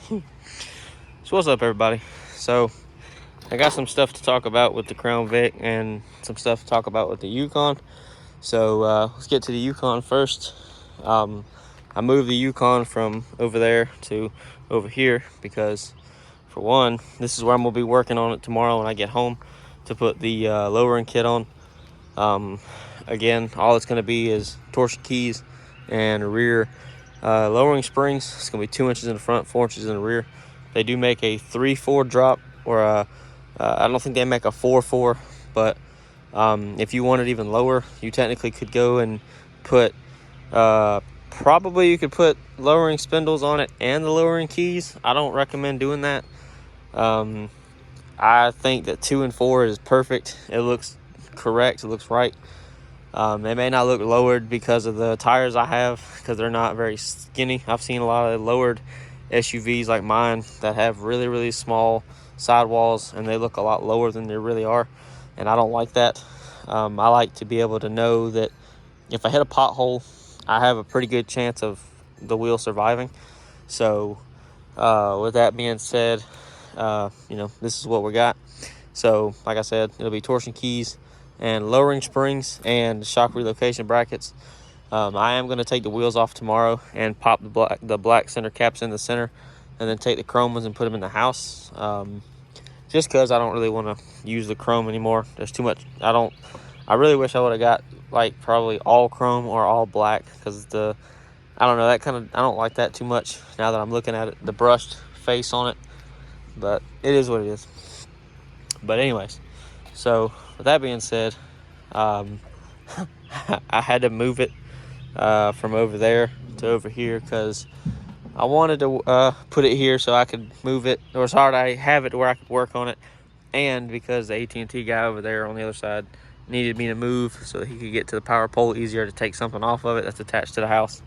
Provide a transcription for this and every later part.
So what's up, everybody? So I got some stuff to talk about with the Crown Vic and some stuff to talk about with the Yukon. So let's get to the Yukon first. I moved the Yukon from over there to over here because, for one, this is where I'm gonna be working on it tomorrow when I get home to put the lowering kit on. Again, all it's gonna be is torsion keys and rear lowering springs. It's gonna be 2 inches in the front, 4 inches in the rear. They do make a 3/4 drop, or I don't think they make a 4/4, but if you want it even lower, you technically could go and put probably you could put lowering spindles on it and the lowering keys. I don't recommend doing that. I think that 2 and 4 is perfect. It looks correct. It looks right. They may not look lowered because of the tires I have, because they're not very skinny. I've seen a lot of lowered SUVs like mine that have really, really small sidewalls, and they look a lot lower than they really are, and I don't like that. I like to be able to know that if I hit a pothole, I have a pretty good chance of the wheel surviving. So with that being said, this is what we got. So like I said, it'll be torsion keys and lowering springs and shock relocation brackets. I am going to take the wheels off tomorrow and pop the black center caps in the center, and then take the chrome ones and put them in the house. Just because I don't really want to use the chrome anymore. There's too much. I really wish I would have got like probably all chrome or all black, because I don't know, I don't like that too much now that I'm looking at it, the brushed face on it. But it is what it is. But anyways, so with that being said, I had to move it from over there to over here because I wanted to put it here so I could move it. It was hard. I have it where I could work on it, and because the AT&T guy over there on the other side needed me to move so he could get to the power pole easier to take something off of it that's attached to the house.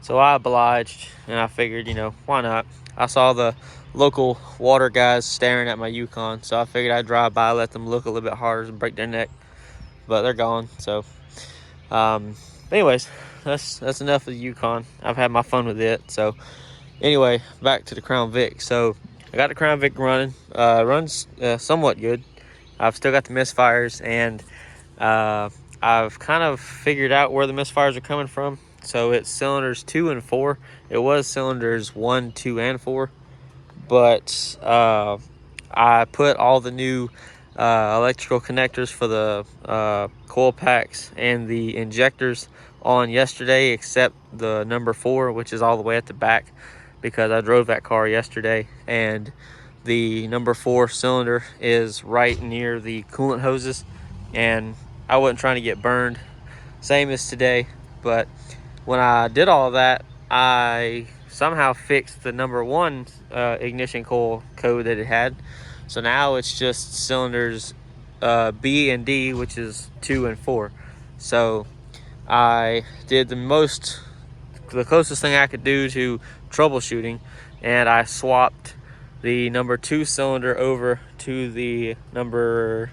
So I obliged, and I figured, why not? I saw the local water guys staring at my Yukon, so I figured I'd drive by, let them look a little bit harder and break their neck, but they're gone. So anyways, that's enough of the Yukon. I've had my fun with it. So anyway, back to the Crown Vic. So I got the Crown Vic running. Runs somewhat good. I've still got the misfires, and I've kind of figured out where the misfires are coming from. So it's cylinders 2 and 4. It was cylinders 1, 2, and 4, but I put all the new electrical connectors for the coil packs and the injectors on yesterday, except the number 4, which is all the way at the back, because I drove that car yesterday, and the number 4 cylinder is right near the coolant hoses, and I wasn't trying to get burned, same as today. But when I did all of that, I somehow fixed the number 1 ignition coil code that it had. So now it's just cylinders B and D, which is 2 and 4. So I did the closest thing I could do to troubleshooting, and I swapped the number 2 cylinder over to the number,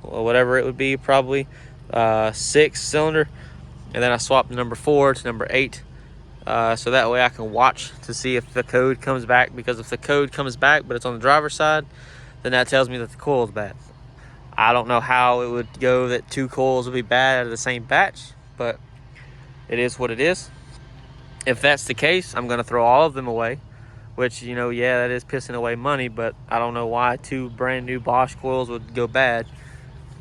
whatever it would be, probably 6 cylinder, and then I swapped the number 4 to number 8, so that way I can watch to see if the code comes back, because if the code comes back but it's on the driver's side, then that tells me that the coil is bad. I don't know how it would go that 2 coils would be bad out of the same batch, but it is what it is. If that's the case, I'm going to throw all of them away, which, yeah, that is pissing away money, but I don't know why 2 brand new Bosch coils would go bad.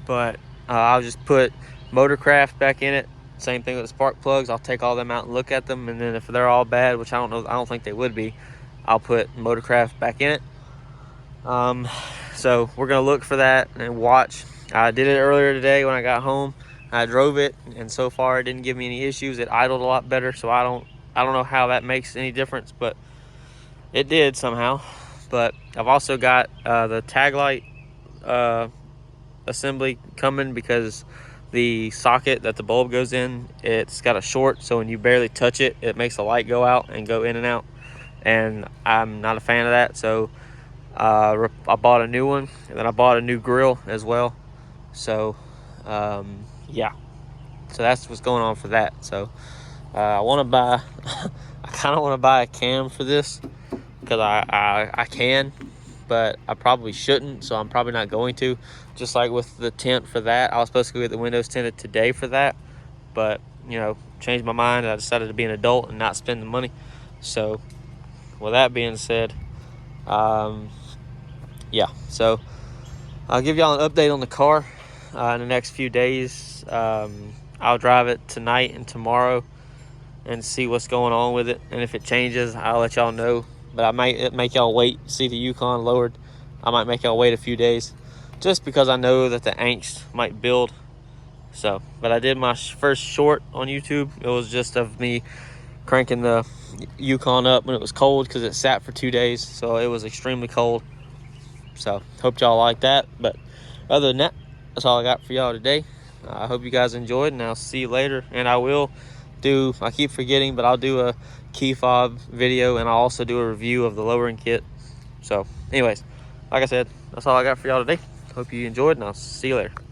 But I'll just put Motorcraft back in it. Same thing with the spark plugs. I'll take all them out and look at them, and then if they're all bad, which I don't think they would be, I'll put Motorcraft back in it. So we're gonna look for that and watch. I did it earlier today when I got home. I drove it, and so far it didn't give me any issues. It idled a lot better, so I don't know how that makes any difference, but it did somehow. But I've also got the tag light assembly coming, because the socket that the bulb goes in, it's got a short, so when you barely touch it, it makes the light go out and go in and out, and I'm not a fan of that. So I bought a new one, and then I bought a new grill as well. So yeah, so that's what's going on for that. So I want to buy I kind of want to buy a cam for this, because I can, but I probably shouldn't, so I'm probably not going to. Just like with the tent for that, I was supposed to go get the windows tinted today for that, but you know, changed my mind. I decided to be an adult and not spend the money. So with that being said, yeah, so I'll give y'all an update on the car in the next few days. I'll drive it tonight and tomorrow and see what's going on with it, and if it changes, I'll let y'all know. But I might make y'all wait, see the Yukon lowered. I might make y'all wait a few days just because I know that the angst might build. So, but I did my first short on YouTube. It was just of me cranking the Yukon up when it was cold, because it sat for 2 days, so it was extremely cold. So hope y'all like that. But other than that, that's all I got for y'all today. I hope you guys enjoyed, and I'll see you later. And I keep forgetting, but I'll do a key fob video, and I'll also do a review of the lowering kit. So anyways, like I said, that's all I got for y'all today. Hope you enjoyed, and I'll see you later.